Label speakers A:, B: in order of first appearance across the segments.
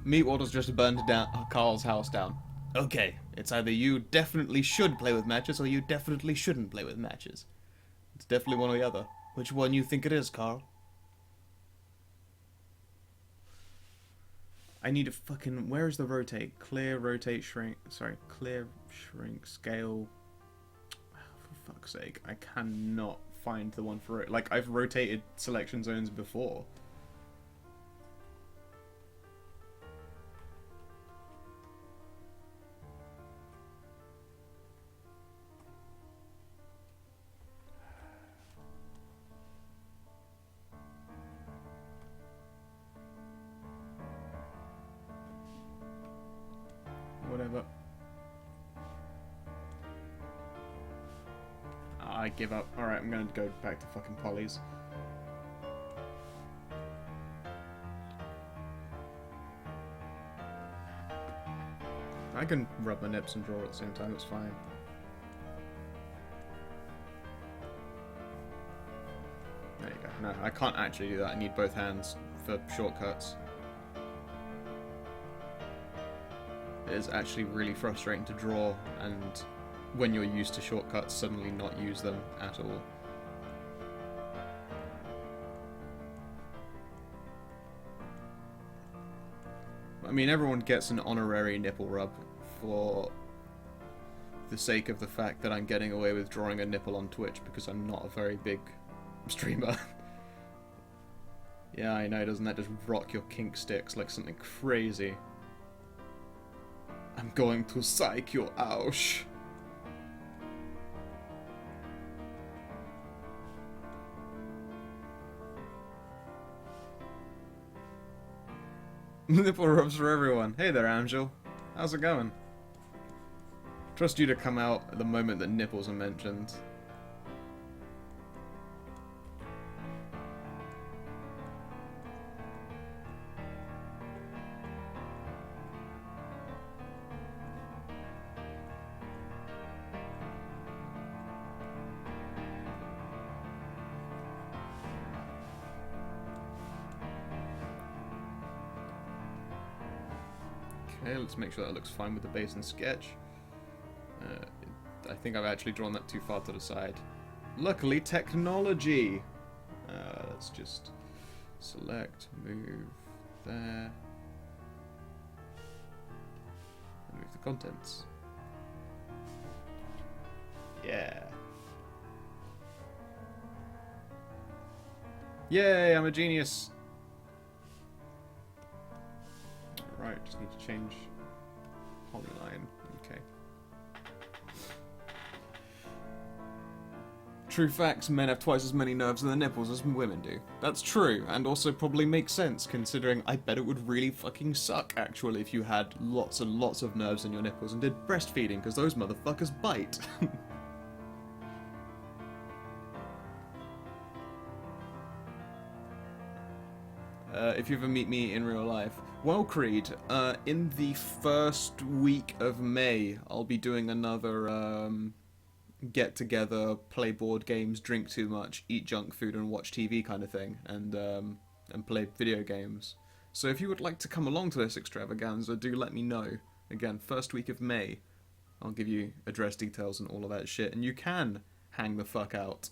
A: Meatwater's just burned down Carl's house down. Okay, it's either you definitely should play with matches or you definitely shouldn't play with matches. It's definitely one or the other. Which one you think it is, Carl? I need a fucking... Where is the rotate? Clear, rotate, shrink... Sorry, clear, shrink, scale... For fuck's sake, I cannot find the one for it. Like, I've rotated selection zones before. Whatever. I give up. Alright, I'm gonna go back to fucking Polly's. I can rub my nips and draw at the same time, it's fine. There you go. No, I can't actually do that. I need both hands for shortcuts. It is actually really frustrating to draw, and when you're used to shortcuts, suddenly not use them at all. I mean, everyone gets an honorary nipple rub for the sake of the fact that I'm getting away with drawing a nipple on Twitch because I'm not a very big streamer. Yeah, I know, doesn't that just rock your kink sticks like something crazy? I'm going to psych your ouch. Nipple rubs for everyone. Hey there, Angel. How's it going? Trust you to come out at the moment that nipples are mentioned. Okay, let's make sure that looks fine with the base and sketch. I think I've actually drawn that too far to the side. Luckily, technology! Let's just select, move there, and move the contents. Yeah. Yay, I'm a genius! Right, just need to change polyline. Okay. True facts, men have twice as many nerves in their nipples as women do. That's true, and also probably makes sense, considering I bet it would really fucking suck, actually, if you had lots and lots of nerves in your nipples and did breastfeeding, because those motherfuckers bite. If you ever meet me in real life. Well, Creed, in the first week of May, I'll be doing another get-together, play board games, drink too much, eat junk food, and watch TV kind of thing, and play video games. So if you would like to come along to this extravaganza, do let me know. Again, first week of May, I'll give you address details and all of that shit, and you can hang the fuck out.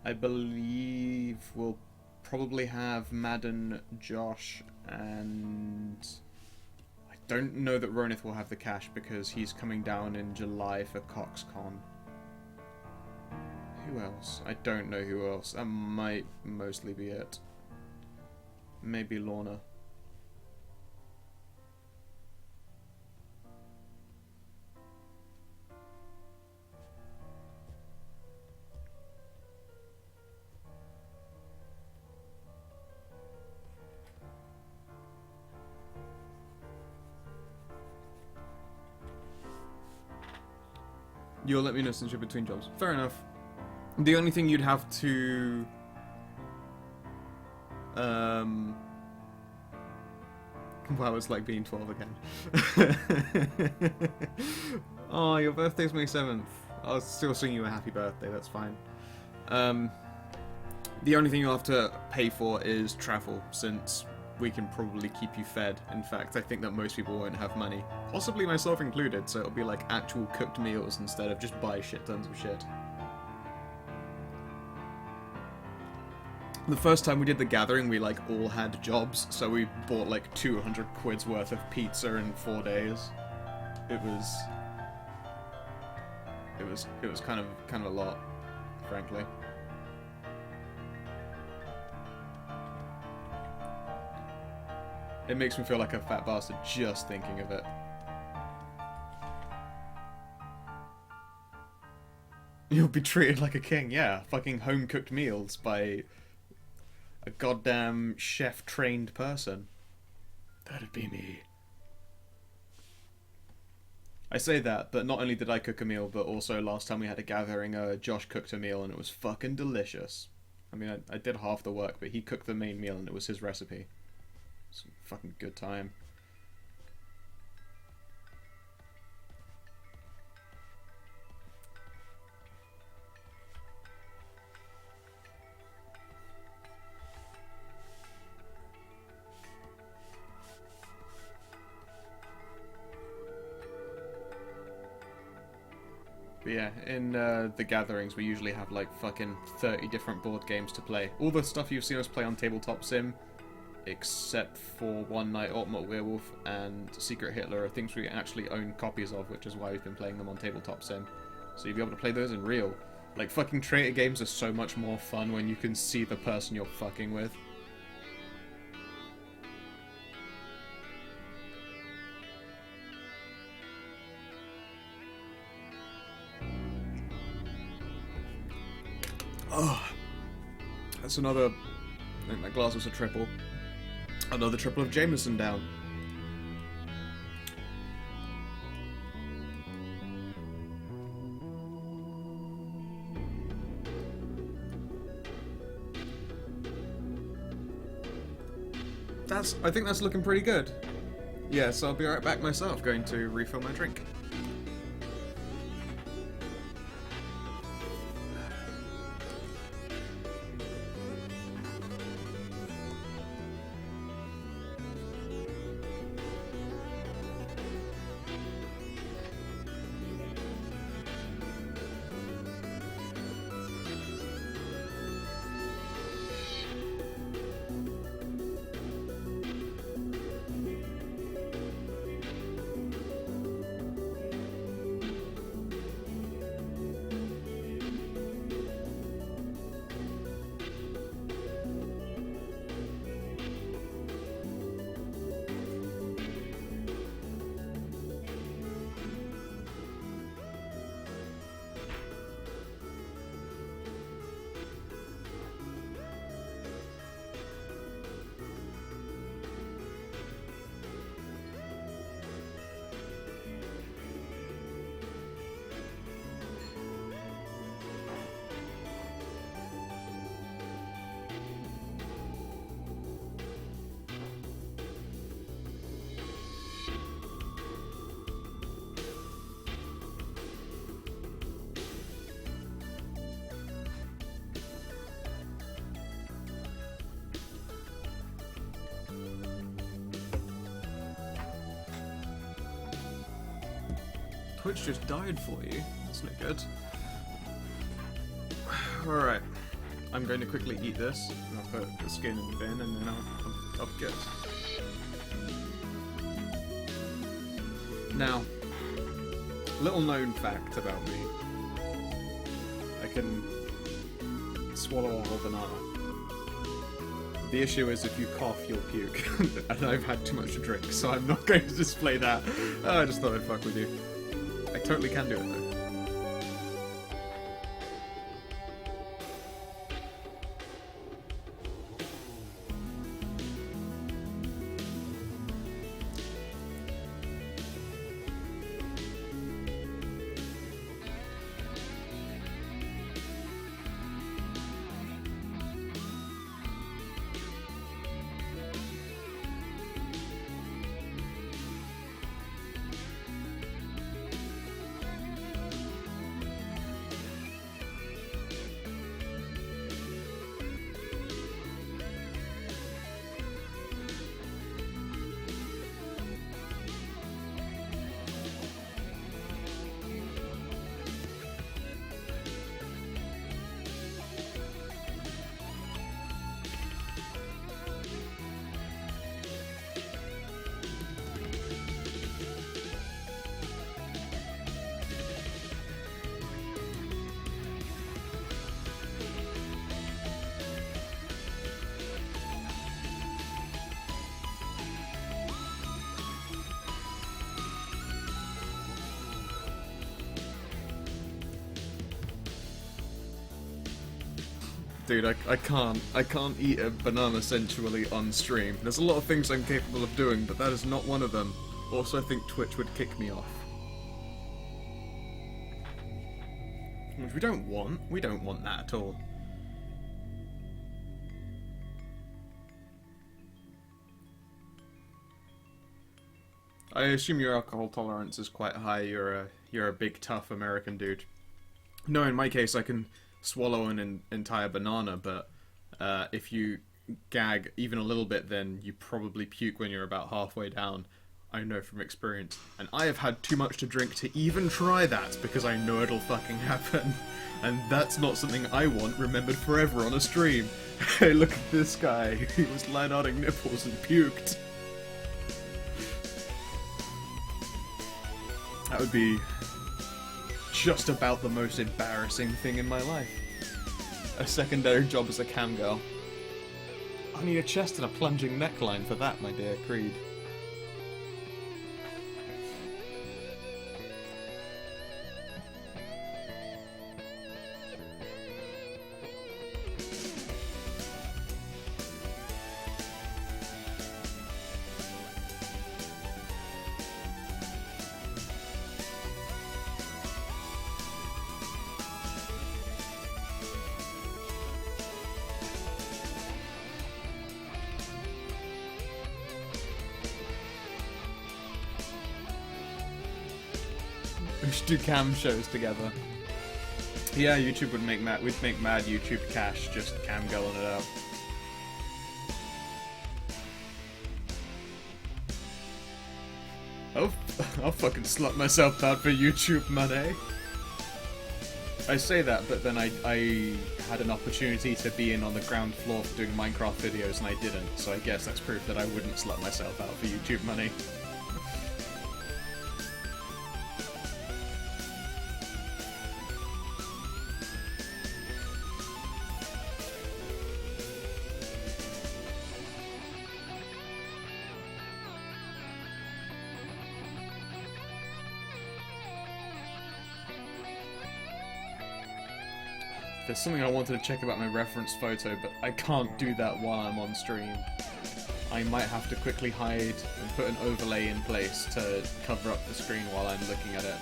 A: I believe we'll probably have Madden, Josh, and I don't know that Ronith will have the cash because he's coming down in July for CoxCon. Who else? I don't know who else. That might mostly be it. Maybe Lorna. You'll let me know since you're between jobs. Fair enough. The only thing you'd have to Wow, it's like being 12 again. Oh, your birthday's May 7th. I'll still sing you a happy birthday, that's fine. The only thing you'll have to pay for is travel, since we can probably keep you fed. In fact, I think that most people won't have money. Possibly myself included, so it'll be like actual cooked meals instead of just buy shit tons of shit. The first time we did the gathering, we like all had jobs, so we bought like 200 quid's worth of pizza in 4 days. It was kind of a lot, frankly. It makes me feel like a fat bastard just thinking of it. You'll be treated like a king, yeah. Fucking home-cooked meals by a goddamn chef-trained person. That'd be me. I say that, but not only did I cook a meal, but also last time we had a gathering, Josh cooked a meal and it was fucking delicious. I mean, I did half the work, but he cooked the main meal and it was his recipe. It's a fucking good time. But yeah, in the gatherings we usually have like fucking 30 different board games to play. All the stuff you've seen us play on Tabletop Sim, except for One Night Ultimate Werewolf and Secret Hitler, are things we actually own copies of, which is why we've been playing them on Tabletop Sim. So you'll be able to play those in real. Like, fucking traitor games are so much more fun when you can see the person you're fucking with. Oh, that's another. I think that glass was a triple. Another triple of Jameson down. I think that's looking pretty good. Yes, I'll be right back myself, going to refill my drink. Twitch just died for you. That's not good. Alright. I'm going to quickly eat this. And I'll put the skin in the bin and then I'll be good. Now, little known fact about me. I can swallow a whole banana. The issue is if you cough, you'll puke. And I've had too much to drink, so I'm not going to display that. I just thought I'd fuck with you. I totally can do it though. dude, I can't eat a banana sensually on stream. There's a lot of things I'm capable of doing, but that is not one of them. Also, I think Twitch would kick me off. Which we don't want. We don't want that at all. I assume your alcohol tolerance is quite high. You're a big, tough American dude. No, in my case, I can swallow an entire banana, but if you gag even a little bit, then you probably puke when you're about halfway down. I know from experience. And I have had too much to drink to even try that, because I know it'll fucking happen. And that's not something I want remembered forever on a stream. Hey, look at this guy. He was light-outing nipples and puked. That would be just about the most embarrassing thing in my life. A secondary job as a cam girl. I need a chest and a plunging neckline for that, my dear Creed. We should do cam shows together. Yeah, YouTube would make mad. We'd make mad YouTube cash just cam girling it up. I'll fucking slut myself out for YouTube money. I say that, but then I had an opportunity to be in on the ground floor for doing Minecraft videos and I didn't, so I guess that's proof that I wouldn't slut myself out for YouTube money. There's something I wanted to check about my reference photo, but I can't do that while I'm on stream. I might have to quickly hide and put an overlay in place to cover up the screen while I'm looking at it.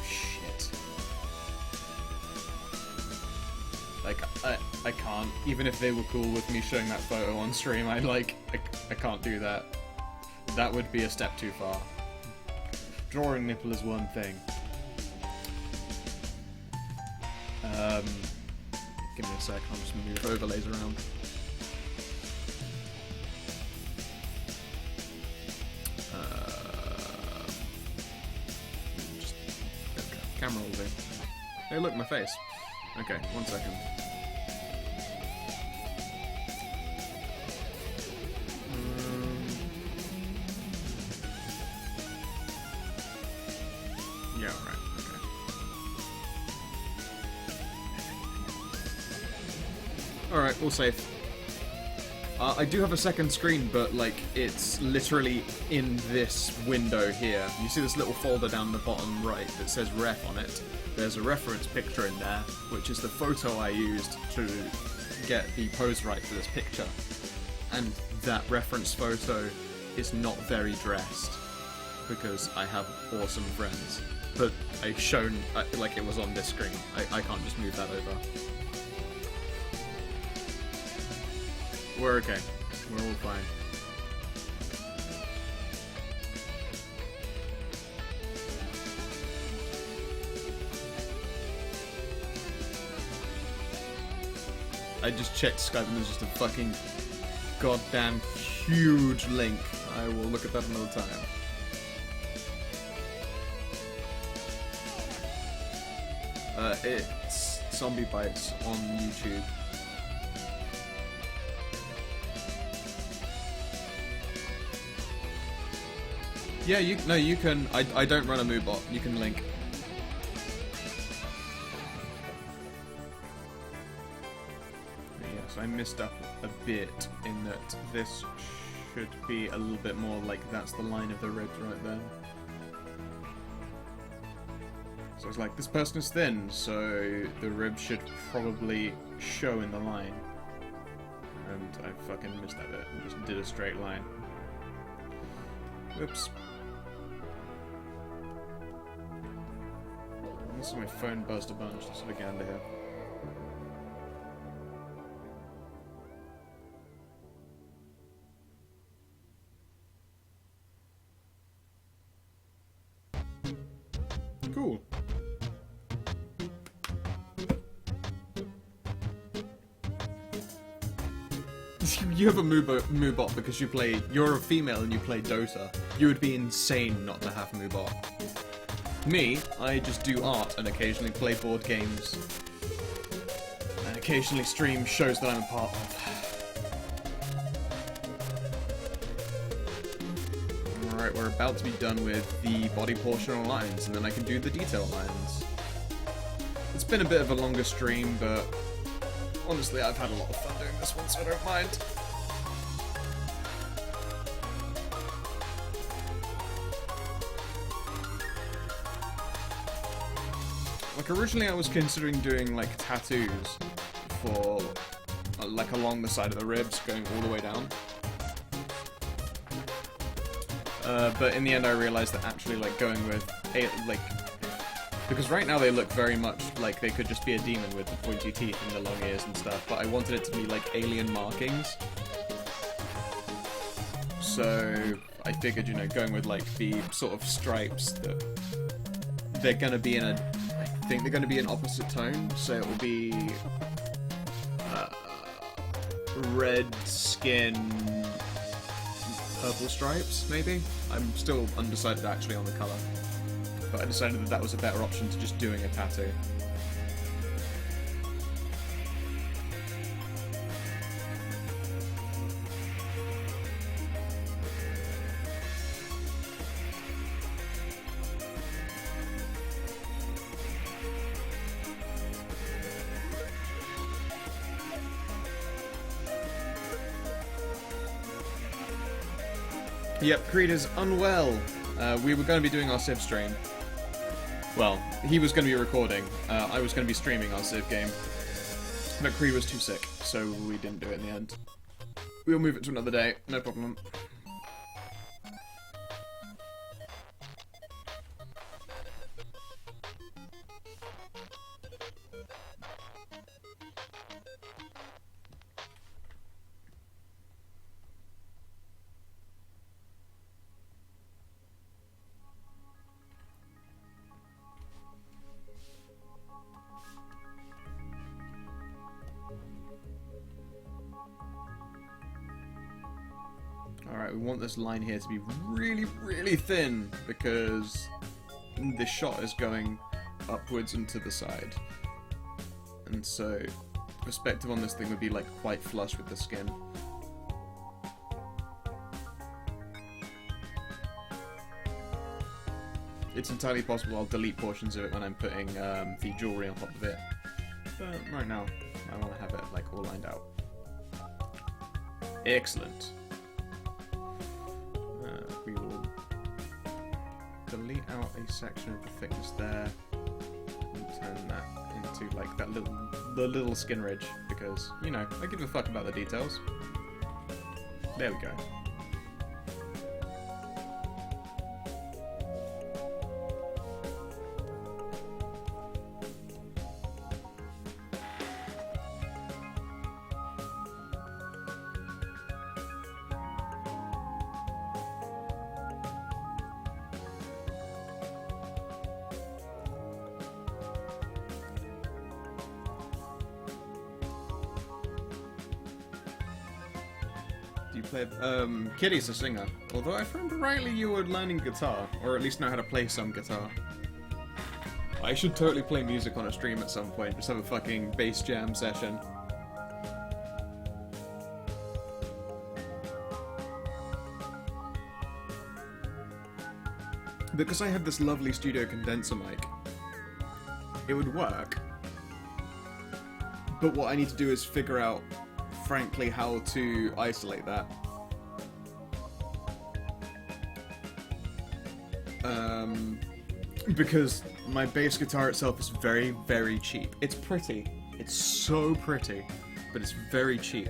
A: Shit. Like, I can't. Even if they were cool with me showing that photo on stream, I can't do that. That would be a step too far. Drawing nipple is one thing. Give me a sec, I'll just move overlays around. Just, okay, camera will do. Hey look, my face. Okay, 1 second. Yeah, right. Alright, all safe. I do have a second screen, but, like, it's literally in this window here. You see this little folder down the bottom right that says ref on it? There's a reference picture in there, which is the photo I used to get the pose right for this picture. And that reference photo is not very dressed, because I have awesome friends. But I've shown, like, it was on this screen. I can't just move that over. We're okay. We're all fine. I just checked Skype and there's just a fucking goddamn huge link. I will look at that another time. It's Zombie Bites on YouTube. Yeah, you can. I don't run a moobot. You can link. Yes, I missed up a bit in that this should be a little bit more like that's the line of the ribs right there. So I was like, this person is thin, so the rib should probably show in the line. And I fucking missed that bit and just did a straight line. Whoops. Also, my phone buzzed a bunch. Let's have a gander here. Cool. You have a Moobot because you're a female and you play Dota. You would be insane not to have Moobot. Me, I just do art and occasionally play board games. And occasionally stream shows that I'm a part of. Alright, we're about to be done with the body portion lines, and then I can do the detail lines. It's been a bit of a longer stream, but honestly, I've had a lot of fun doing this one, so I don't mind. Like, originally I was considering doing, like, tattoos for, like, along the side of the ribs, going all the way down. But in the end I realized that actually, like, going with, like, because right now they look very much like they could just be a demon with the pointy teeth and the long ears and stuff, but I wanted it to be, like, alien markings. So I figured, you know, going with, like, the sort of stripes that they're gonna be in a, I think they're gonna be an opposite tone, so it will be red skin, purple stripes, maybe? I'm still undecided actually on the colour, but I decided that that was a better option to just doing a tattoo. Yep, Creed is unwell. We were going to be doing our Civ stream. Well, he was going to be recording. I was going to be streaming our Civ game. But Creed was too sick, so we didn't do it in the end. We'll move it to another day, no problem. Alright, we want this line here to be really, really thin, because this shot is going upwards and to the side. And so, perspective on this thing would be, like, quite flush with the skin. It's entirely possible I'll delete portions of it when I'm putting the jewellery on top of it. But right now, I want to have it, like, all lined out. Excellent. We will delete out a section of the thickness there and turn that into, like, that little skin ridge, because, you know, I give a fuck about the details. There we go. You play, Kitty's a singer. Although if I remember rightly, you were learning guitar, or at least know how to play some guitar. I should totally play music on a stream at some point, just have a fucking bass jam session. Because I have this lovely studio condenser mic, it would work. But what I need to do is figure out, frankly, how to isolate that. Because my bass guitar itself is very, very cheap. It's pretty. It's so pretty, but it's very cheap.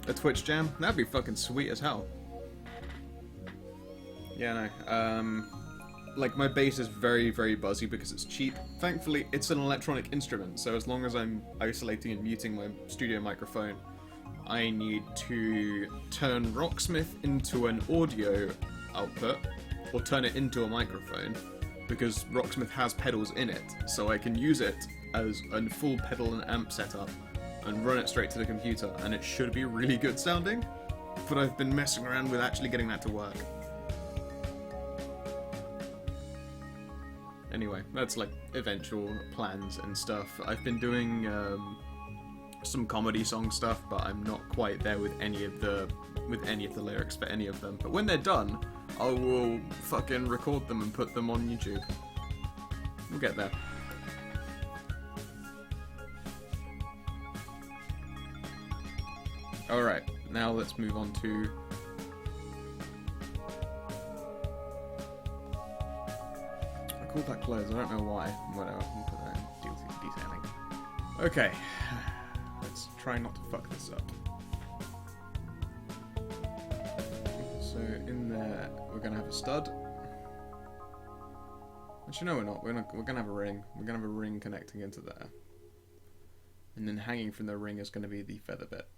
A: A Twitch jam? That'd be fucking sweet as hell. Yeah, no. Like, my bass is very, very buzzy because it's cheap. Thankfully, it's an electronic instrument, so as long as I'm isolating and muting my studio microphone, I need to turn Rocksmith into an audio output, or turn it into a microphone, because Rocksmith has pedals in it, so I can use it as a full pedal and amp setup, and run it straight to the computer, and it should be really good sounding, but I've been messing around with actually getting that to work. Anyway, that's like eventual plans and stuff. I've been doing some comedy song stuff, but I'm not quite there with any of the lyrics for any of them. But when they're done, I will fucking record them and put them on YouTube. We'll get there. Alright, now let's move on to... I called that close, I don't know why. Whatever, I'll put that in detailing. Okay, let's try not to fuck this up. So in there, we're gonna have a stud. Actually, no, we're not. We're gonna have a ring. We're gonna have a ring connecting into there. And then hanging from the ring is gonna be the feather bit.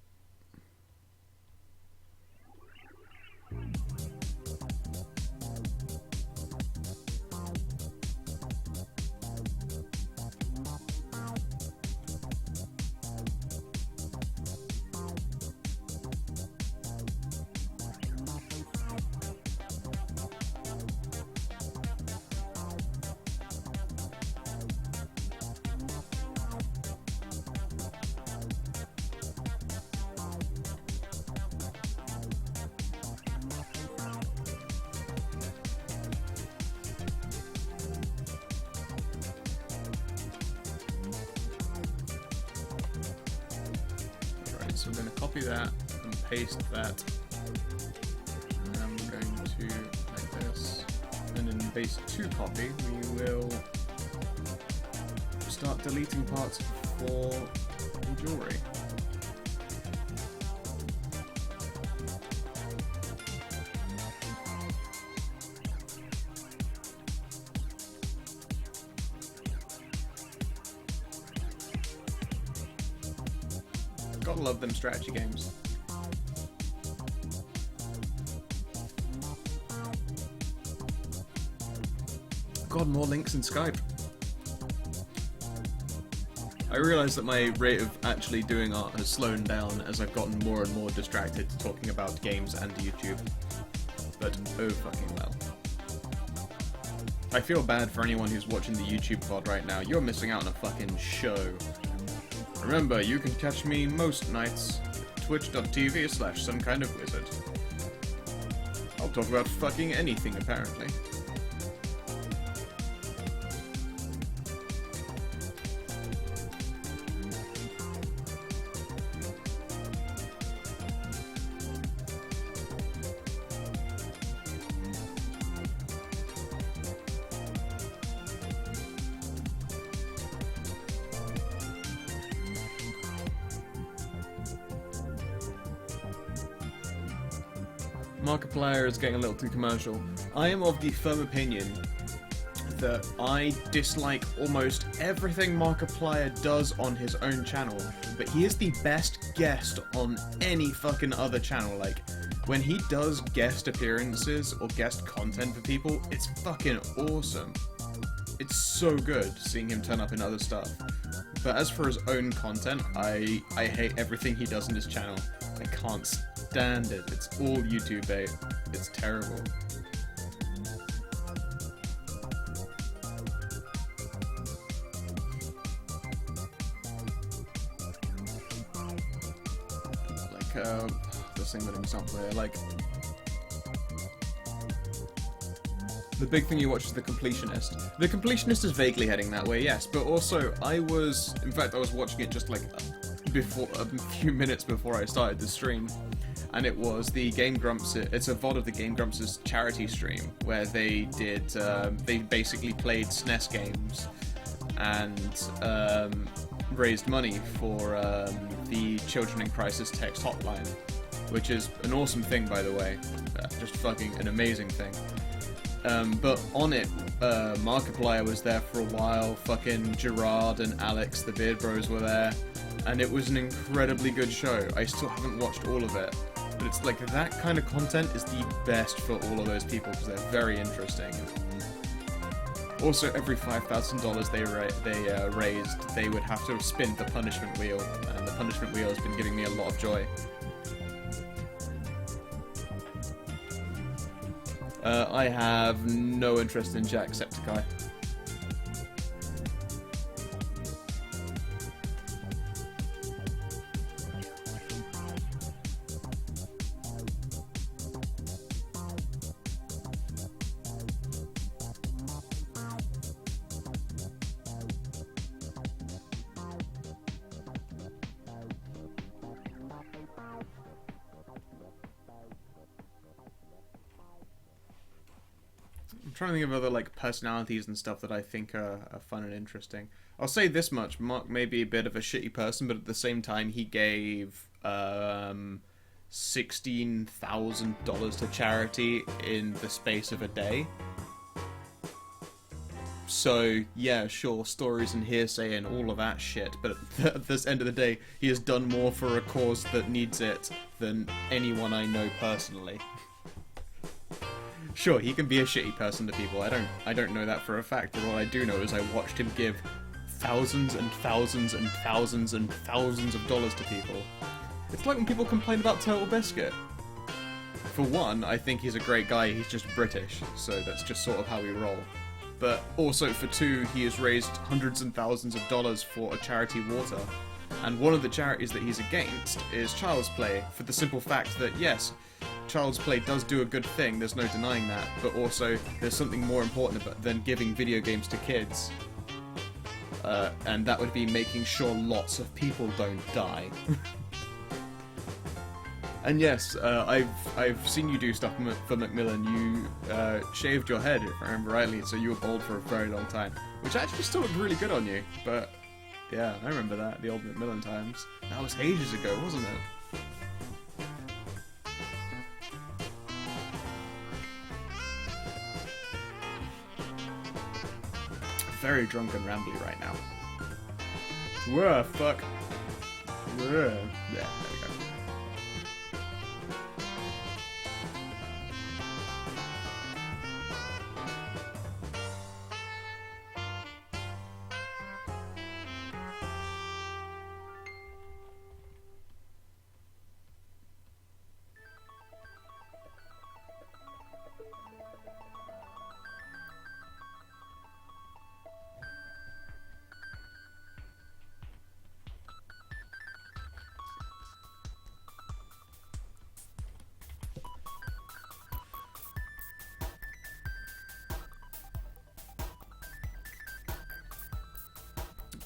A: So we're going to copy that and paste that, and we're going to like this, and in base 2 copy we will start deleting parts for the jewelry. Gotta love them strategy games. God, more links in Skype. I realise that my rate of actually doing art has slowed down as I've gotten more and more distracted talking about games and YouTube. But oh fucking well. I feel bad for anyone who's watching the YouTube VOD right now. You're missing out on a fucking show. Remember, you can catch me most nights, twitch.tv/somekindofwizard. I'll talk about fucking anything, apparently. Markiplier is getting a little too commercial. I am of the firm opinion that I dislike almost everything Markiplier does on his own channel, but he is the best guest on any fucking other channel. Like, when he does guest appearances or guest content for people, it's fucking awesome. It's so good seeing him turn up in other stuff. But as for his own content, I hate everything he does on his channel. I can't stand it. It's all YouTube bait. It's terrible. Like, this thing that I'm not clear. Like, the big thing you watch is The Completionist. The Completionist is vaguely heading that way, yes, but also I was watching it just like before a few minutes before I started the stream, and it was the Game Grumps. It's a VOD of the Game Grumps' charity stream where they did. They basically played SNES games and raised money for the Children in Crisis text hotline, which is an awesome thing, by the way. Just fucking an amazing thing. But on it, Markiplier was there for a while, fucking Gerard and Alex, the Beard Bros, were there, and it was an incredibly good show. I still haven't watched all of it, but it's like that kind of content is the best for all of those people because they're very interesting. Also, every $5,000 they raised, they would have to spin the punishment wheel, and the punishment wheel has been giving me a lot of joy. I have no interest in Jacksepticeye. I'm trying to think of other like personalities and stuff that I think are fun and interesting. I'll say this much: Mark may be a bit of a shitty person, but at the same time, he gave $16,000 to charity in the space of a day. So yeah, sure, stories and hearsay and all of that shit, but at this end of the day, he has done more for a cause that needs it than anyone I know personally. Sure, he can be a shitty person to people. I don't know that for a fact, but what I do know is I watched him give thousands and thousands and thousands and thousands of dollars to people. It's like when people complain about Turtle Biscuit. For one, I think he's a great guy, he's just British, so that's just sort of how we roll. But also, for two, he has raised hundreds and thousands of dollars for a charity water. And one of the charities that he's against is Child's Play, for the simple fact that, yes, Child's Play does do a good thing, there's no denying that, but also there's something more important than giving video games to kids. And that would be making sure lots of people don't die. And yes, I've seen you do stuff for Macmillan. You shaved your head, if I remember rightly, so you were bald for a very long time, which actually still looked really good on you. But yeah, I remember that, the old Macmillan times. That was ages ago, wasn't it? Very drunk and rambly right now. Whoa, fuck. Whoa. Yeah, there we go.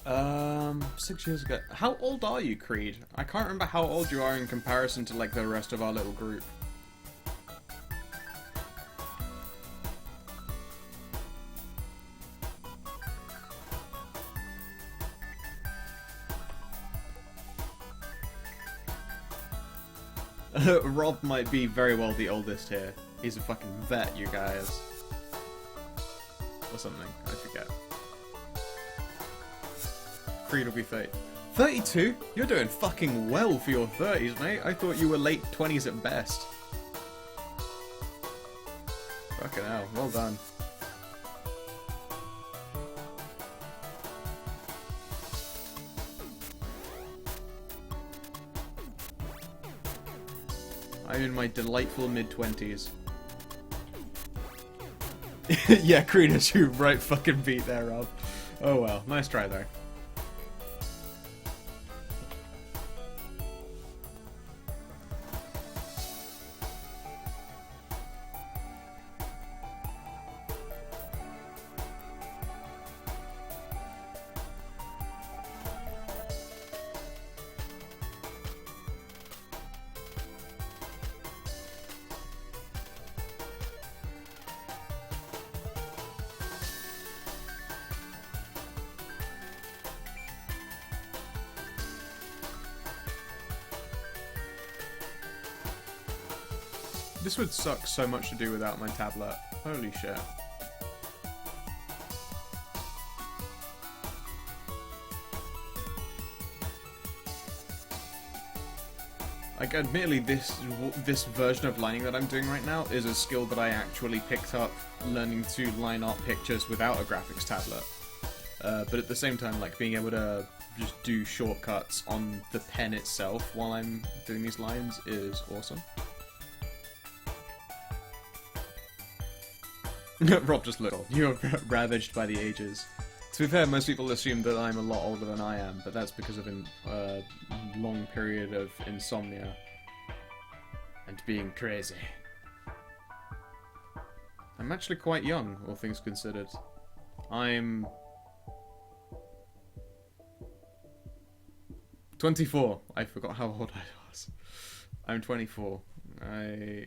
A: Um, 6 years ago. How old are you, Creed? I can't remember how old you are in comparison to, like, the rest of our little group. Rob might be very well the oldest here. He's a fucking vet, you guys. Or something, I forget. Creed will be 30. 32? You're doing fucking well for your 30s, mate. I thought you were late 20s at best. Fucking hell, well done. I'm in my delightful mid-20s. Yeah, Creed is you right fucking beat there, Rob. Oh well, nice try though. This would suck so much to do without my tablet. Holy shit. Like, admittedly, this version of lining that I'm doing right now is a skill that I actually picked up learning to line art pictures without a graphics tablet. But at the same time, like, being able to just do shortcuts on the pen itself while I'm doing these lines is awesome. Rob just looked. You're ravaged by the ages. To be fair, most people assume that I'm a lot older than I am, but that's because of a long period of insomnia and being crazy. I'm actually quite young, all things considered. I'm 24. I forgot how old I was. I'm 24. I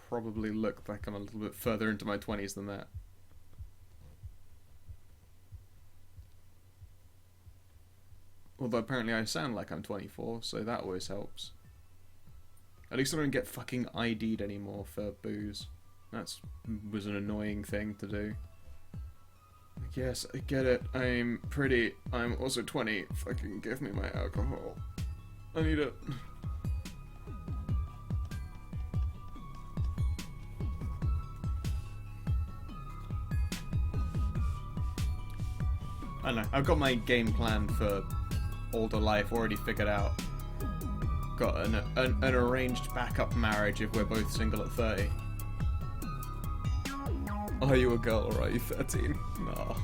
A: probably look like I'm a little bit further into my 20s than that. Although apparently I sound like I'm 24, so that always helps. At least I don't get fucking ID'd anymore for booze. That was an annoying thing to do. Yes, I get it. I'm pretty. I'm also 20. Fucking give me my alcohol. I need it. I don't know. I've got my game plan for older life already figured out. Got an arranged backup marriage if we're both single at 30. Are you a girl or are you 13? No.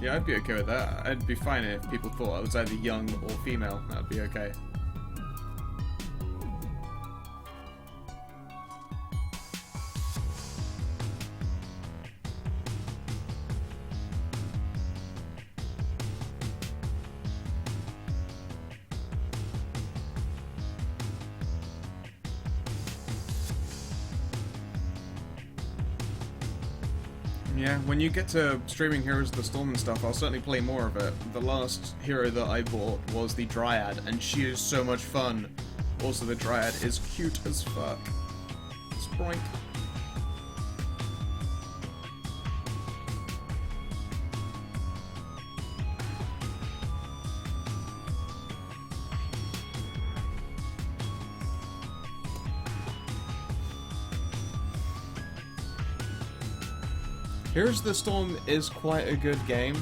A: Yeah, I'd be okay with that. I'd be fine if people thought I was either young or female. That'd be okay. Yeah, when you get to streaming Heroes of the Storm and stuff, I'll certainly play more of it. The last hero that I bought was the Dryad, and she is so much fun. Also, the Dryad is cute as fuck. Sproink. Heroes of the Storm is quite a good game.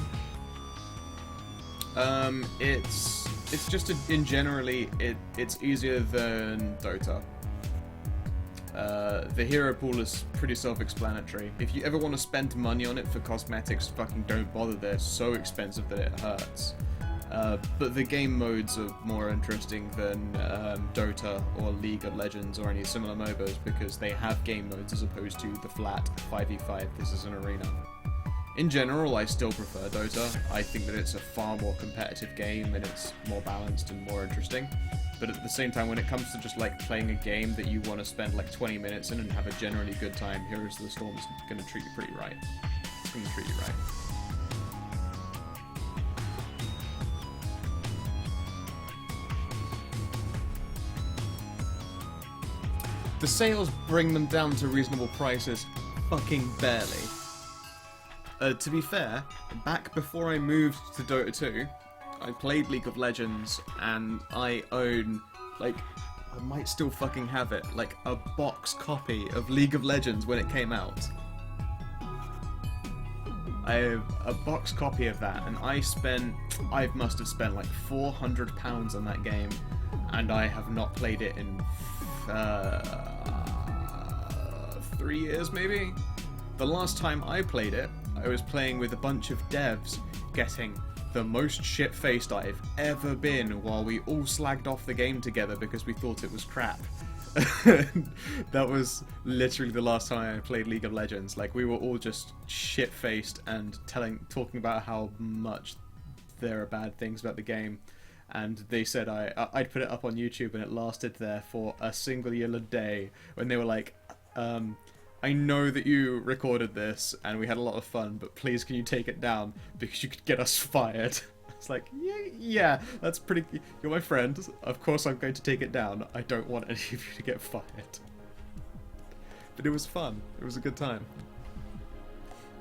A: It's just in generally it's easier than Dota. The hero pool is pretty self-explanatory. If you ever want to spend money on it for cosmetics, fucking don't bother. They're so expensive that it hurts. But the game modes are more interesting than Dota or League of Legends or any similar MOBAs because they have game modes as opposed to the flat 5v5, this is an arena. In general, I still prefer Dota. I think that it's a far more competitive game and it's more balanced and more interesting. But at the same time, when it comes to just like playing a game that you want to spend like 20 minutes in and have a generally good time, Heroes of the Storm is going to treat you pretty right. It's going to treat you right. The sales bring them down to reasonable prices fucking barely. To be fair, back before I moved to Dota 2, I played League of Legends and I own, like, I might still fucking have it, like a box copy of League of Legends when it came out. I have a box copy of that and I must have spent like £400 on that game and I have not played it in 3 years maybe? The last time I played it, I was playing with a bunch of devs, getting the most shit-faced I've ever been while we all slagged off the game together because we thought it was crap. That was literally the last time I played League of Legends. Like, we were all just shit-faced and talking about how much there are bad things about the game. And they said I'd put it up on YouTube and it lasted there for a singular day when they were like, I know that you recorded this and we had a lot of fun, but please can you take it down because you could get us fired. It's like, yeah, that's pretty... You're my friend. Of course I'm going to take it down. I don't want any of you to get fired. But it was fun. It was a good time.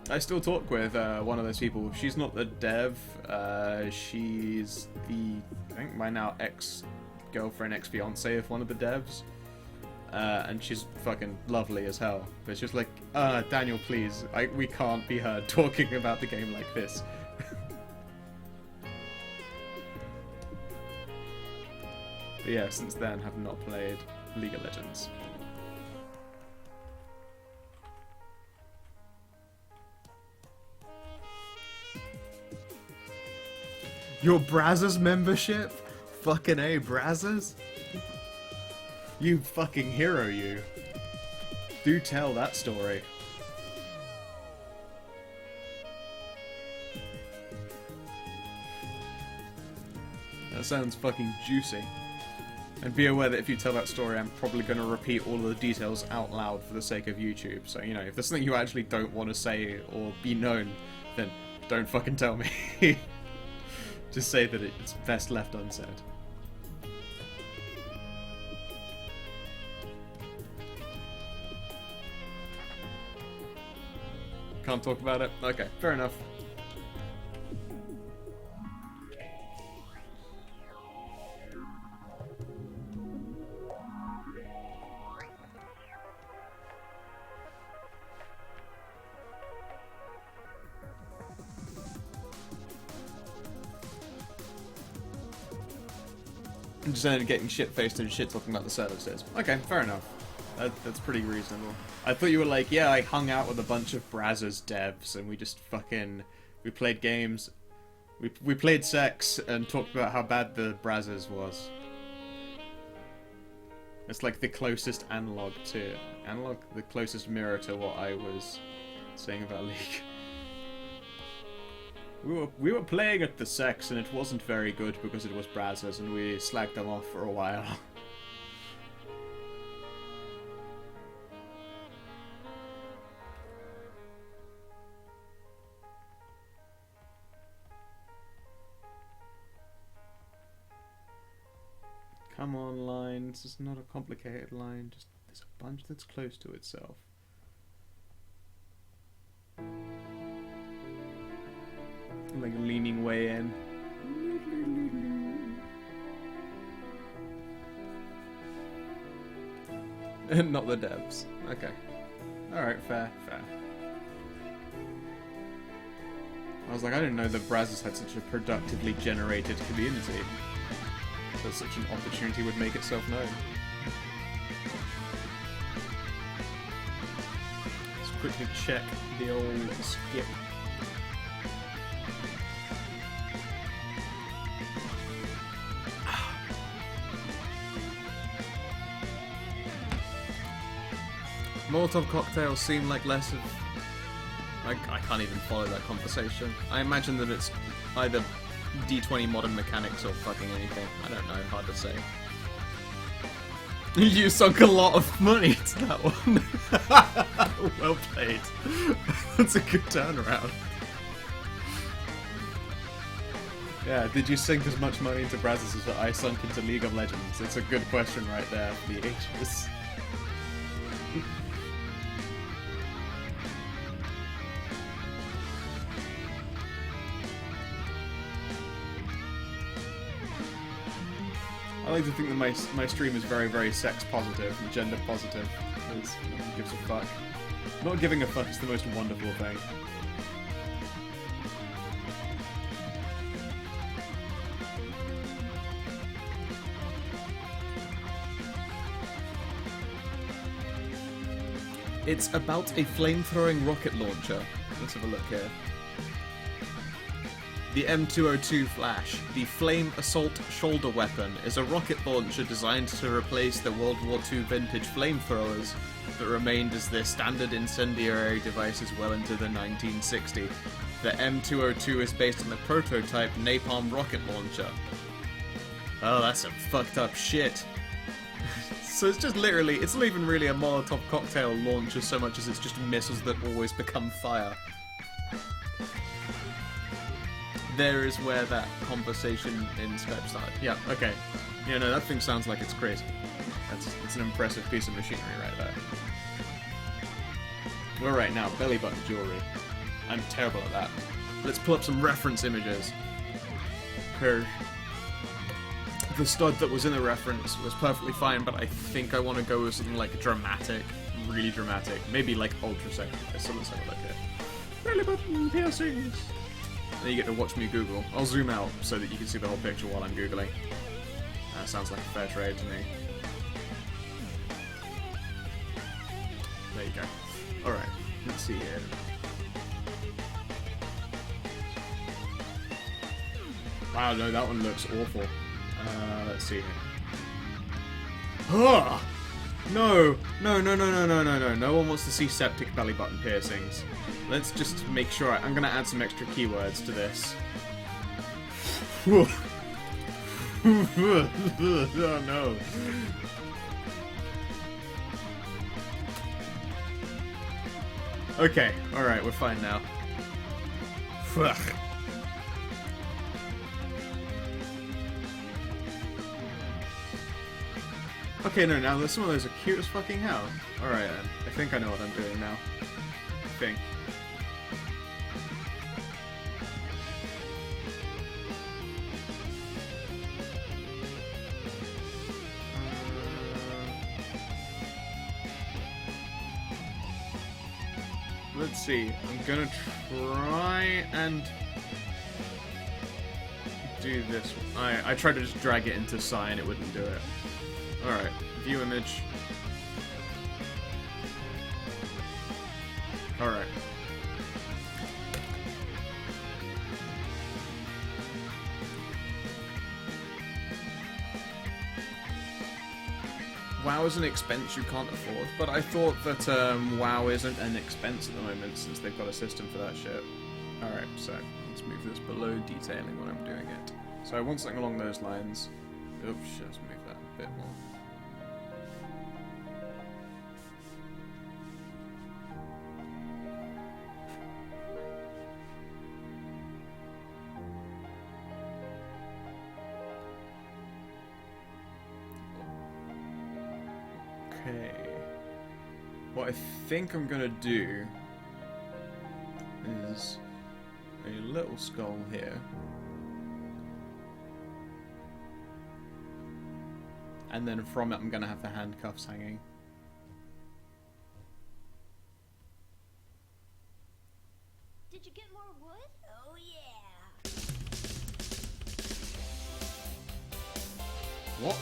A: I still talk with one of those people. She's not the dev. She's the, I think by now, ex-girlfriend, ex-fiancé of one of the devs. And she's fucking lovely as hell. But it's just like, Daniel, please. We can't be heard talking about the game like this. But yeah, since then, have not played League of Legends. Your Brazzers membership? Fucking A, Brazzers? You fucking hero, you. Do tell that story. That sounds fucking juicy. And be aware that if you tell that story, I'm probably going to repeat all of the details out loud for the sake of YouTube. So, you know, if there's something you actually don't want to say or be known, then don't fucking tell me. Just say that it's best left unsaid. Can't talk about it? Okay, fair enough. I'm just ended up getting shit-faced and shit talking about the services. Okay, fair enough. That's pretty reasonable. I thought you were like, yeah, I hung out with a bunch of Brazzers devs and we just fucking... We played games. We played sex and talked about how bad the Brazzers was. It's like the closest analog to... Analog? The closest mirror to what I was saying about League. We were playing at the sex and it wasn't very good because it was Brazzers and we slagged them off for a while. Come on, line. This is not a complicated line. Just there's a bunch that's close to itself. Like leaning way in. Not the devs. Okay. Alright, fair. I was like, I didn't know that Brazzers had such a productively generated community. That such an opportunity would make itself known. Let's quickly check the old skip. Molotov cocktails seem like less of... I can't even follow that conversation. I imagine that it's either D20 modern mechanics or fucking anything. I don't know, hard to say. You sunk a lot of money to that one. Well played. That's a good turnaround. Yeah, did you sink as much money into Brazzers as I sunk into League of Legends? It's a good question right there for the ages. I like to think that my stream is very, very sex positive and gender positive. Because no one gives a fuck. Not giving a fuck is the most wonderful thing. It's about a flame-throwing rocket launcher. Let's have a look here. The M202 Flash, the Flame Assault Shoulder Weapon, is a rocket launcher designed to replace the World War II vintage flamethrowers that remained as their standard incendiary devices well into the 1960s. The M202 is based on the prototype Napalm rocket launcher. Oh, that's some fucked up shit. So it's just literally, it's not even really a Molotov cocktail launcher so much as it's just missiles that always become fire. there is where that conversation in Skype started. Yeah, okay. Yeah, no, that thing sounds like it's crazy. It's an impressive piece of machinery right there. We're right now, belly button jewelry. I'm terrible at that. Let's pull up some reference images. The stud that was in the reference was perfectly fine, but I think I want to go with something like dramatic, really dramatic, maybe like ultra sexy. So let's have a look here. Belly button piercings. Then you get to watch me Google. I'll zoom out so that you can see the whole picture while I'm Googling. That sounds like a fair trade to me. There you go. Alright, let's see here. Wow, no, that one looks awful. Let's see here. Oh! No! No one wants to see septic belly button piercings. Let's just make sure. I'm gonna add some extra keywords to this. Oh no. Okay, alright, we're fine now. Okay, no, now some of those are cute as fucking hell. Alright then, I think I know what I'm doing now. I think. Let's see, I'm gonna try and do this. I tried to just drag it into Sign, it wouldn't do it. Alright, view image. Alright. WoW is an expense you can't afford, but I thought that WoW isn't an expense at the moment since they've got a system for that shit. Alright, so let's move this below detailing when I'm doing it. So I want something along those lines. Oops, let's move that a bit more. Okay. What I think I'm gonna do is a little skull here. And then from it I'm gonna have the handcuffs hanging.
B: Did you get more wood? Oh yeah.
A: What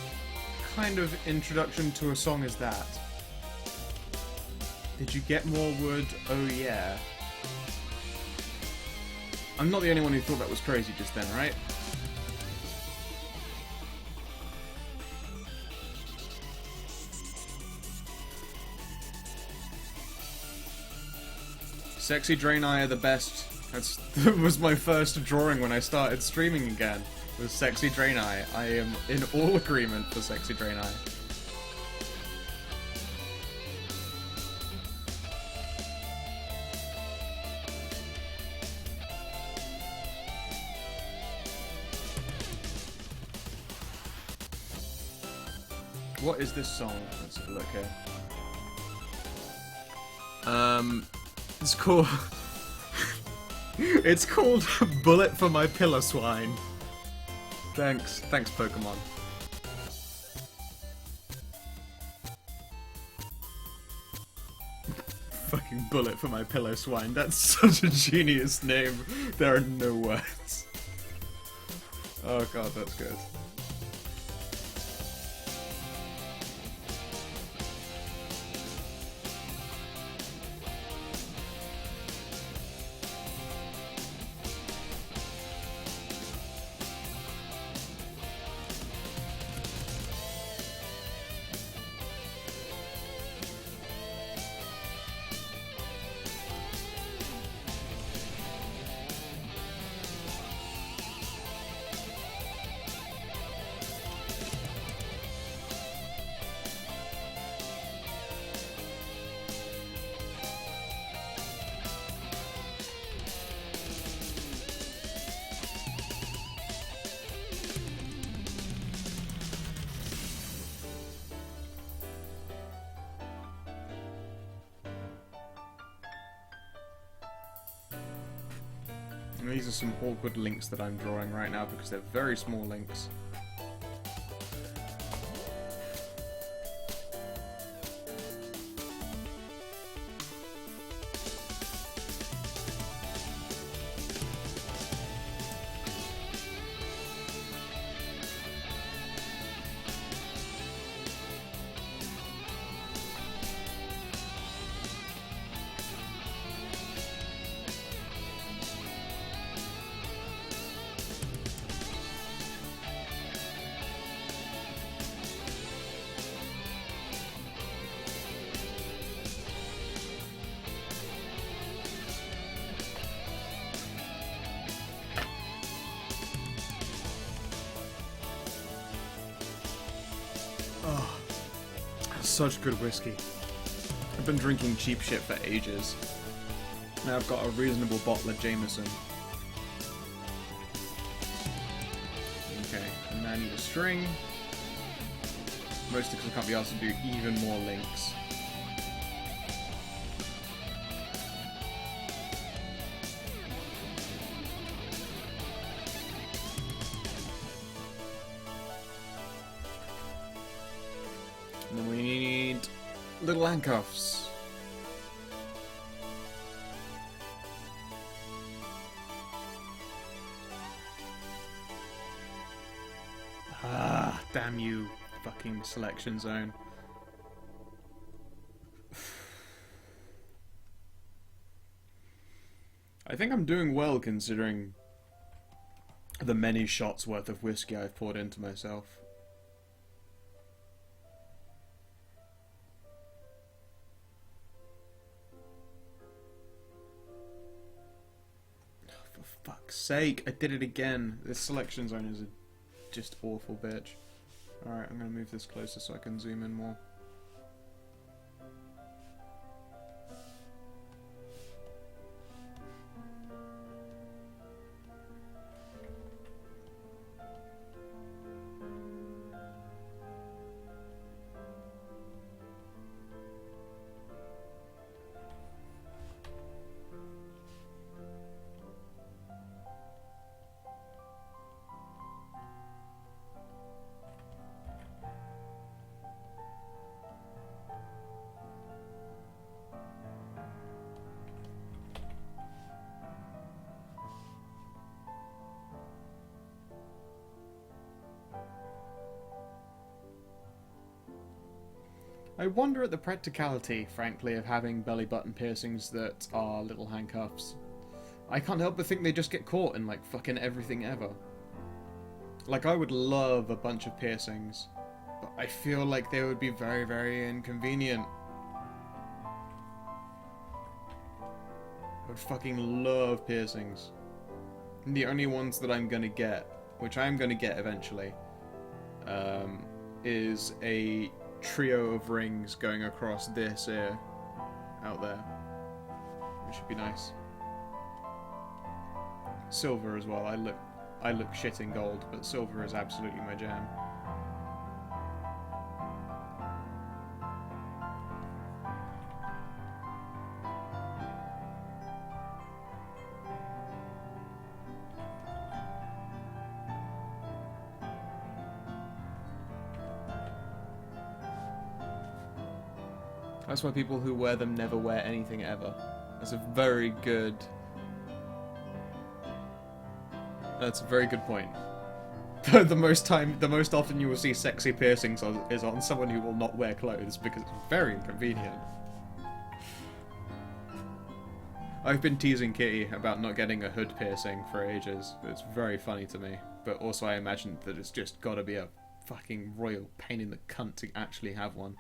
A: kind of introduction to a song is that? Did you get more wood? Oh yeah. I'm not the only one who thought that was crazy just then, right? Sexy Draenei are the best. That was my first drawing when I started streaming again. Was Sexy Draenei. I am in all agreement for Sexy Draenei. What is this song? Let's have a look here. It's called... it's called Bullet for My Pillow Swine. Thanks, Pokemon. Fucking Bullet for My Pillow Swine. That's such a genius name. There are no words. Oh god, that's good. And these are some awkward links that I'm drawing right now because they're very small links. Oh, such good whiskey. I've been drinking cheap shit for ages. Now I've got a reasonable bottle of Jameson. Okay, and now I need a string. Mostly because I can't be asked to do even more links. And then we need little handcuffs. Ah, damn you, fucking selection zone. I think I'm doing well considering the many shots worth of whiskey I've poured into myself. For fuck's sake, I did it again. This selection zone is a just awful bitch. Alright, I'm gonna move this closer so I can zoom in more. I wonder at the practicality, frankly, of having belly button piercings that are little handcuffs. I can't help but think they just get caught in, like, fucking everything ever. Like, I would love a bunch of piercings, but I feel like they would be very, very inconvenient. I would fucking love piercings. And the only ones that I'm gonna get, which I'm gonna get eventually, is a trio of rings going across this ear out there, which should be nice. Silver as well. I look shit in gold, but silver is absolutely my jam. That's why people who wear them never wear anything ever. That's a very good... That's a very good point. the most often you will see sexy piercings is on someone who will not wear clothes because it's very inconvenient. I've been teasing Kitty about not getting a hood piercing for ages. It's very funny to me. But also I imagine that it's just gotta be a fucking royal pain in the cunt to actually have one.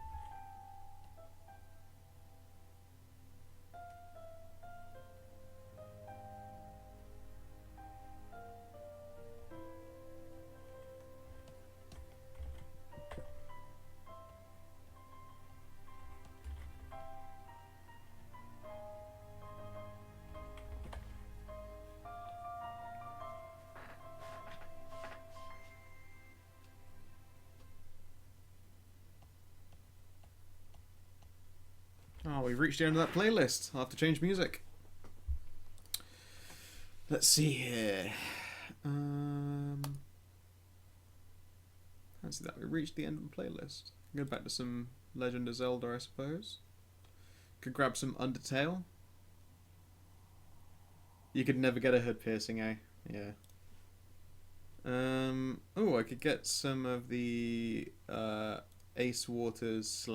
A: Oh, we've reached the end of that playlist. I'll have to change music. Let's see here. Fancy that. We reached the end of the playlist. Go back to some Legend of Zelda, I suppose. Could grab some Undertale. You could never get a hood piercing, eh? Yeah. Oh, I could get some of the Ace Waters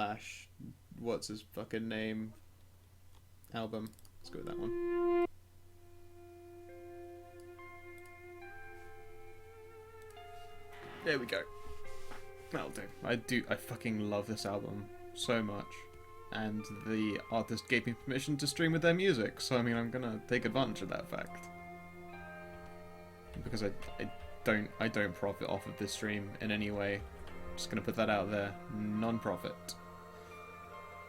A: / what's his fucking name album. Let's go with that one. There we go. That'll do. I fucking love this album so much. And the artist gave me permission to stream with their music, so I mean I'm gonna take advantage of that fact. Because I don't profit off of this stream in any way. Just gonna put that out there. Non-profit.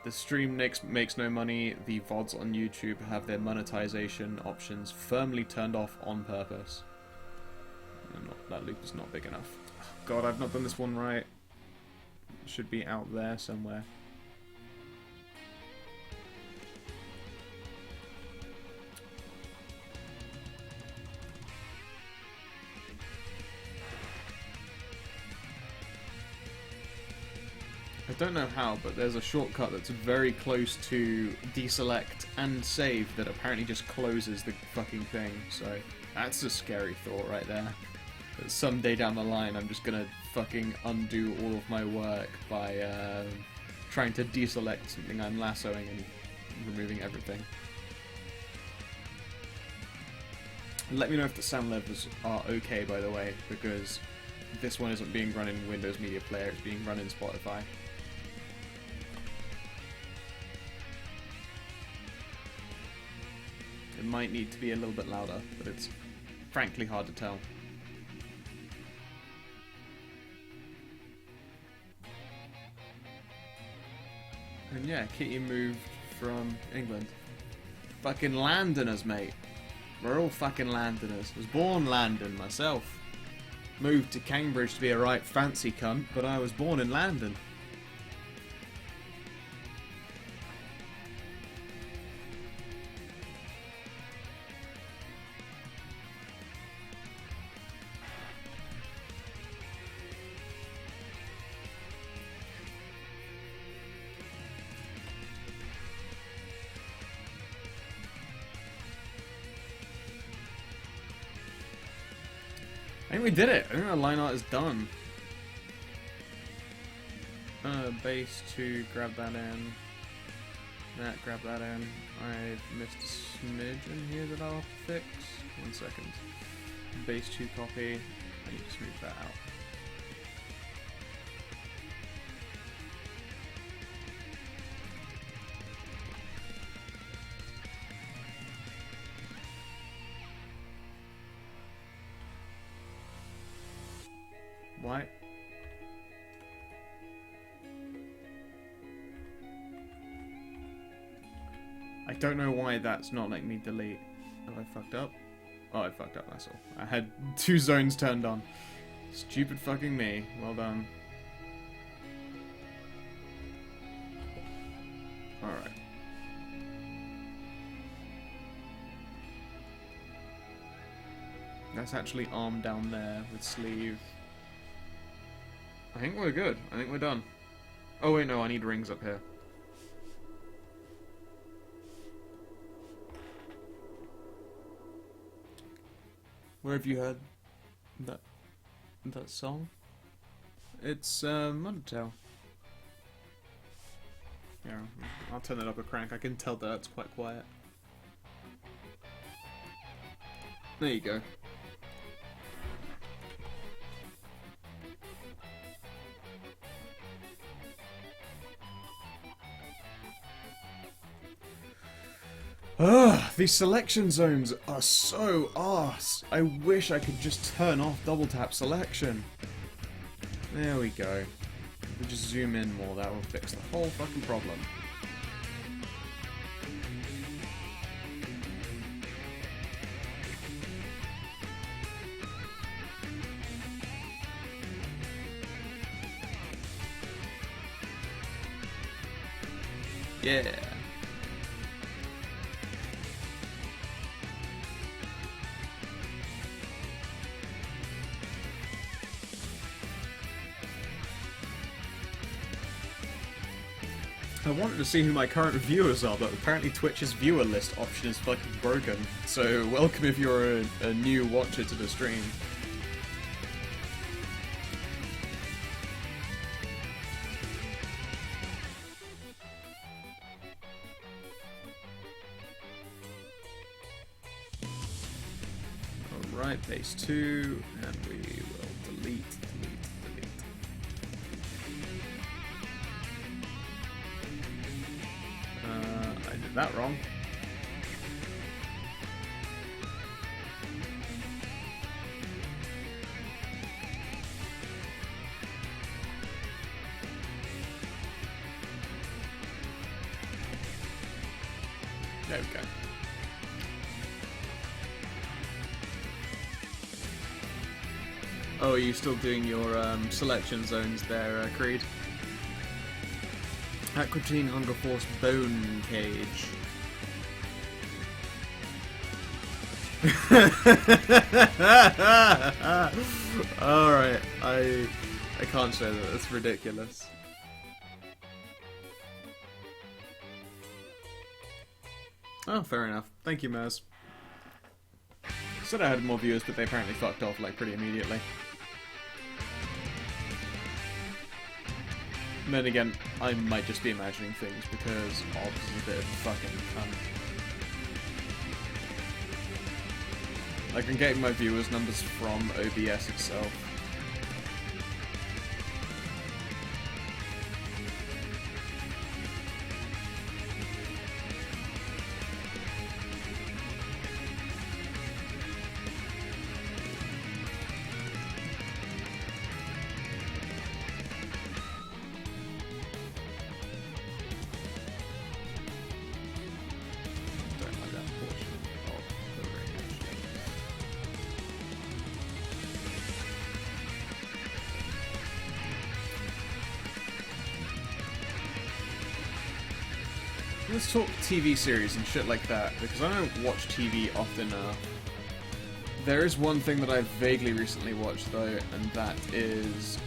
A: The stream makes no money. The VODs on YouTube have their monetization options firmly turned off on purpose. That loop is not big enough. God, I've not done this one right. It should be out there somewhere. I don't know how, but there's a shortcut that's very close to deselect and save that apparently just closes the fucking thing, so that's a scary thought right there. That someday down the line I'm just gonna fucking undo all of my work by trying to deselect something I'm lassoing and removing everything. Let me know if the sound levels are okay, by the way, because this one isn't being run in Windows Media Player, it's being run in Spotify. It might need to be a little bit louder, but it's frankly hard to tell. And yeah, Kitty moved from England. Fucking Londoners, mate. We're all fucking Londoners. Was born London myself. Moved to Cambridge to be a right fancy cunt, but I was born in London. I think we did it. I think our line art is done. Base to grab that in. That, grab that in. I missed a smidge in here that I'll have to fix. 1 second. Base 2 copy. I need to smooth that out. Why? I don't know why that's not letting me delete. Have I fucked up? Oh, I fucked up, that's all. I had 2 zones turned on. Stupid fucking me. Well done. Alright. That's actually arm down there with sleeve. I think we're good. I think we're done. Oh wait, no, I need rings up here. Where have you heard that song? It's Undertale. Yeah, I'll turn it up a crank. I can tell that it's quite quiet. There you go. Ugh, these selection zones are so arse. I wish I could just turn off double tap selection. There we go. If we just zoom in more, that will fix the whole fucking problem. Yeah. I wanted to see who my current viewers are, but apparently Twitch's viewer list option is fucking broken. So welcome if you're a new watcher to the stream. Alright, base 2, and we will delete. I did that wrong. There we go. Oh, are you still doing your selection zones there, Creed? Aquatine Hunger Force Bone Cage. Alright, I can't show that, that's ridiculous. Oh, fair enough. Thank you, Maz. Said I had more viewers, but they apparently fucked off like pretty immediately. And then again, I might just be imagining things because Obbs is a bit of a fucking cunt. Like, I'm getting my viewers numbers from OBS itself. Let's talk TV series and shit like that, because I don't watch TV often enough. There is one thing that I've vaguely recently watched, though, and that is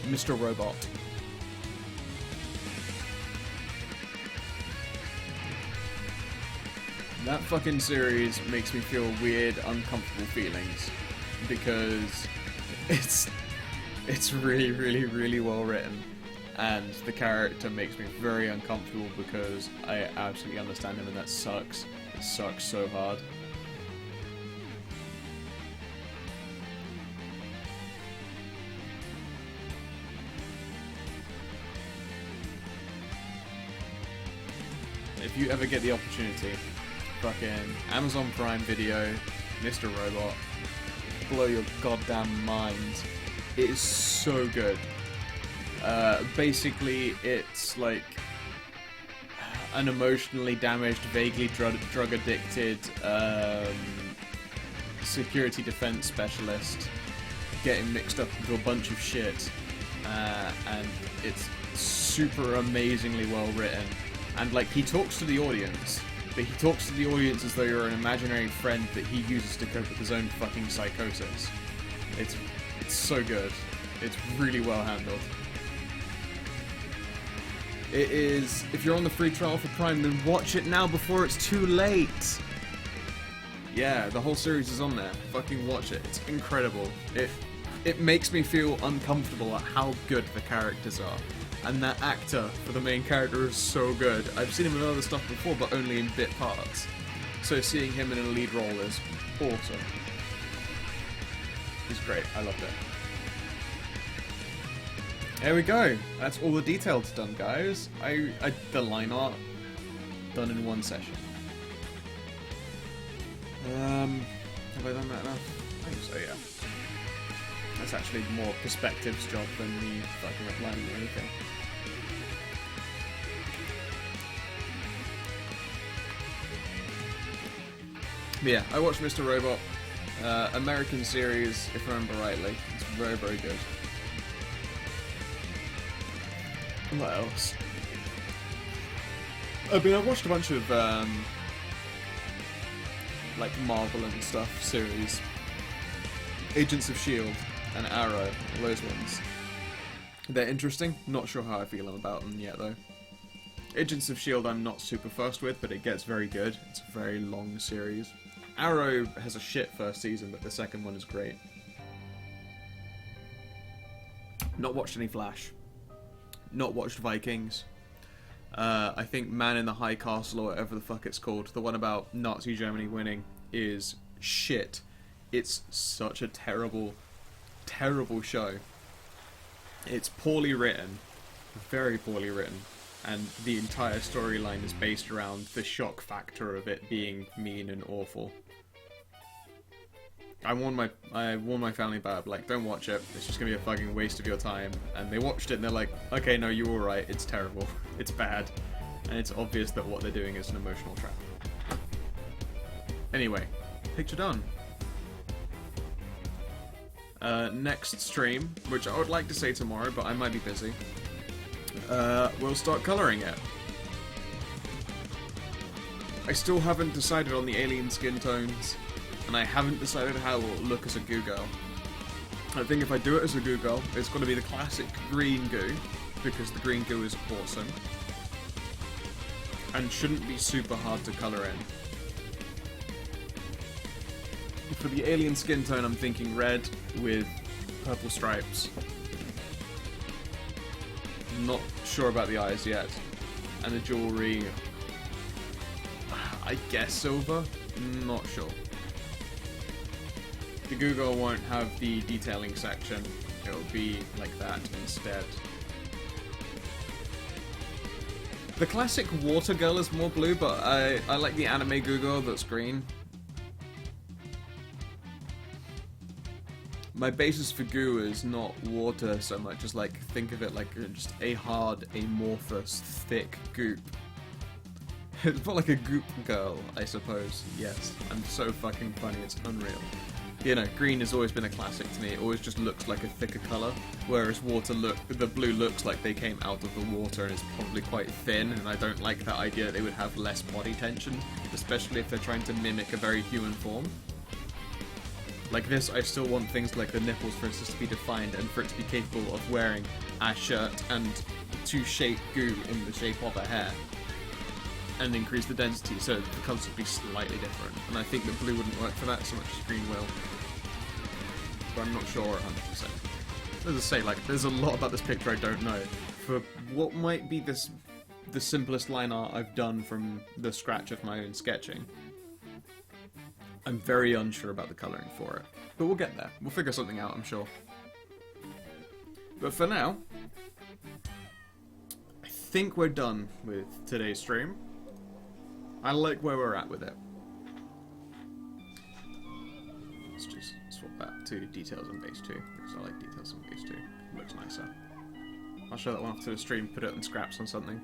A: Mr. Robot. That fucking series makes me feel weird, uncomfortable feelings, because it's really, really, really well written. And the character makes me very uncomfortable because I absolutely understand him, and that sucks. It sucks so hard. If you ever get the opportunity, fucking Amazon Prime Video, Mr. Robot, blow your goddamn mind. It is so good. Basically, it's like an emotionally damaged, vaguely drug addicted security defense specialist getting mixed up into a bunch of shit, and it's super amazingly well written. And like, he talks to the audience, but he talks to the audience as though you're an imaginary friend that he uses to cope with his own fucking psychosis. It's so good. It's really well handled. It is, if you're on the free trial for Prime, then watch it now before it's too late. Yeah, the whole series is on there. Fucking watch it. It's incredible. It makes me feel uncomfortable at how good the characters are. And that actor for the main character is so good. I've seen him in other stuff before, but only in bit parts. So seeing him in a lead role is awesome. He's great. I loved it. There we go. That's all the details done, guys. The line art done in one session. Have I done that enough? I think so, yeah. That's actually more Perspective's job than me fucking applying or anything. But yeah, I watched Mr. Robot. American series, if I remember rightly. It's very, very good. What else? I mean, I've watched a bunch of, like, Marvel and stuff series. Agents of S.H.I.E.L.D. and Arrow, all those ones. They're interesting. Not sure how I feel about them yet, though. Agents of S.H.I.E.L.D. I'm not super fussed with, but it gets very good. It's a very long series. Arrow has a shit first season, but the second one is great. Not watched any Flash. Not watched Vikings. I think Man in the High Castle, or whatever the fuck it's called, the one about Nazi Germany winning, is shit. It's such a terrible, terrible show. It's poorly written. Very poorly written. And the entire storyline is based around the shock factor of it being mean and awful. I warned my family about it, like, don't watch it, it's just gonna be a fucking waste of your time. And they watched it and they're like, okay, no, you were right, it's terrible, it's bad. And it's obvious that what they're doing is an emotional trap. Anyway, picture done. Next stream, which I would like to say tomorrow, but I might be busy. We'll start colouring it. I still haven't decided on the alien skin tones, and I haven't decided how it will look as a goo girl. I think if I do it as a goo girl, it's going to be the classic green goo, because the green goo is awesome, and shouldn't be super hard to colour in. For the alien skin tone, I'm thinking red with purple stripes. Not sure about the eyes yet. And the jewellery, I guess silver? Not sure. The Google won't have the detailing section. It'll be like that instead. The classic water girl is more blue, but I like the anime Google that's green. My basis for goo is not water so much as, like, think of it like just a hard, amorphous, thick goop. It's more like a goop girl, I suppose. Yes, I'm so fucking funny, it's unreal. You know, green has always been a classic to me. It always just looks like a thicker colour, whereas the blue looks like they came out of the water and is probably quite thin, and I don't like that idea that they would have less body tension, especially if they're trying to mimic a very human form. Like this, I still want things like the nipples, for instance, to be defined and for it to be capable of wearing a shirt and to shape goo in the shape of a hair and increase the density, so the colours would be slightly different. And I think that blue wouldn't work for that so much as green will. But I'm not sure 100%. As I say, like, there's a lot about this picture I don't know. For what might be the simplest line art I've done from the scratch of my own sketching, I'm very unsure about the colouring for it. But we'll get there. We'll figure something out, I'm sure. But for now, I think we're done with today's stream. I like where we're at with it. Let's just swap back to details on base 2, because I like details on base 2. It looks nicer. I'll show that one off to the stream, put it in scraps on something.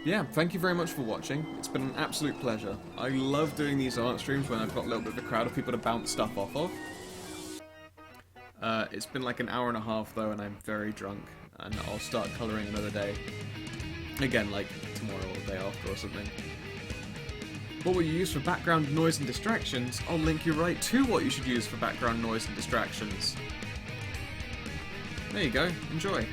A: Yeah, thank you very much for watching. It's been an absolute pleasure. I love doing these art streams when I've got a little bit of a crowd of people to bounce stuff off of. It's been like an hour and a half though, and I'm very drunk, and I'll start colouring another day. Again, like tomorrow or the day after or something. What will you use for background noise and distractions? I'll link you right to what you should use for background noise and distractions. There you go, enjoy.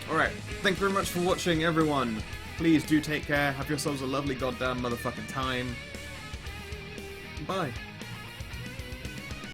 A: Alright, thank you very much for watching, everyone. Please do take care, have yourselves a lovely goddamn motherfucking time. Bye.